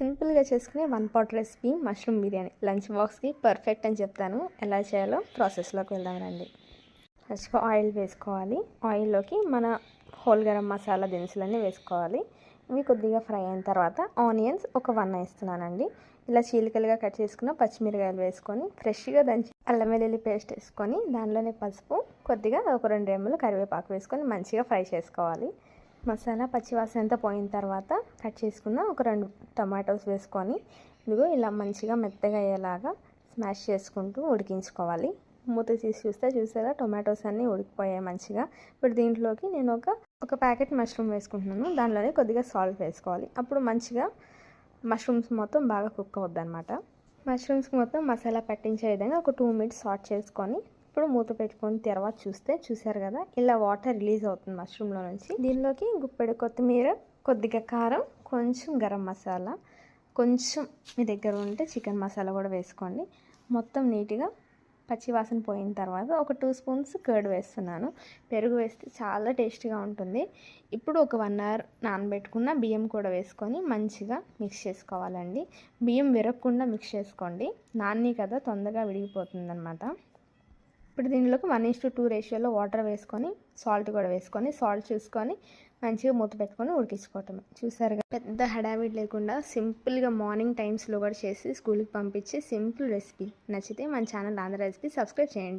సింపుల్గా చేసుకునే one pot recipe mushroom biryani lunch బాక్స్కి పర్ఫెక్ట్ అని చెప్తాను. ఎలా చేయాలో ప్రాసెస్లోకి వెళ్దాం రండి. ఫస్ట్ ఆయిల్ వేసుకోవాలి. ఆయిల్లోకి మన హోల్ గరం మసాలా దినుసులన్నీ వేసుకోవాలి. ఇవి కొద్దిగా ఫ్రై అయిన తర్వాత ఆనియన్స్ ఒక 1 వేస్తున్నానండి. ఇలా చీలికలుగా కట్ చేసుకున్న పచ్చిమిరకాయలు వేసుకొని ఫ్రెష్గా దంచి అల్లం వెల్లుల్లి పేస్ట్ వేసుకొని దానిలోనే పసుపు కొద్దిగా ఒక 2 రెమ్మలు కరివేపాకు వేసుకొని మంచిగా ఫ్రై చేసుకోవాలి. మసాలా పచ్చివాసన అంతా పోయిన తర్వాత కట్ చేసుకున్న ఒక 2 టమాటోస్ వేసుకొని ఇదిగో ఇలా మంచిగా మెత్తగా అయ్యేలాగా స్మాష్ చేసుకుంటూ ఉడికించుకోవాలి. మూత తీసి చూసారా టొమాటోస్ అన్నీ ఉడికిపోయాయి మంచిగా. ఇప్పుడు దీంట్లోకి నేను ఒక ప్యాకెట్ మష్రూమ్ వేసుకుంటున్నాను. దానిలోనే కొద్దిగా సాల్ట్ వేసుకోవాలి. అప్పుడు మంచిగా మష్రూమ్స్ మొత్తం బాగా కుక్ అవుద్ది అనమాట. మష్రూమ్స్కి మొత్తం మసాలా పట్టించే విధంగా ఒక 2 మినిట్స్ సాట్ చేసుకొని ఇప్పుడు మూత పెట్టుకొని తర్వాత చూసారు కదా ఇలా వాటర్ రిలీజ్ అవుతుంది మష్రూమ్లో నుంచి. దీనిలోకి గుప్పెడు కొత్తిమీర, కొద్దిగా కారం, కొంచెం గరం మసాలా, కొంచెం మీ దగ్గర ఉంటే చికెన్ మసాలా కూడా వేసుకోండి. మొత్తం నీట్గా పచ్చివాసన పోయిన తర్వాత ఒక 2 స్పూన్స్ కర్డ్ వేస్తున్నాను. పెరుగు వేస్తే చాలా టేస్టీగా ఉంటుంది. ఇప్పుడు ఒక 1 అవర్ నానబెట్టుకున్న బియ్యం కూడా వేసుకొని మంచిగా మిక్స్ చేసుకోవాలండి. బియ్యం విరగకుండా మిక్స్ చేసుకోండి. నాని కదా తొందరగా విడిగిపోతుంది అనమాట. ఇప్పుడు దీనిలోకి 1:2 రేషియోలో వాటర్ వేసుకొని సాల్ట్ కూడా వేసుకొని సాల్ట్ చూసుకొని మంచిగా మూత పెట్టుకొని ఉడికించుకోవటమే. చూసారుగా పెద్ద హడావిడి లేకుండా సింపుల్గా మార్నింగ్ టైమ్స్లో కూడా చేసి స్కూల్కి పంపించే సింపుల్ రెసిపీ. నచ్చితే మన ఛానల్ ఆంధ్ర రెసిపీ సబ్స్క్రైబ్ చేయండి.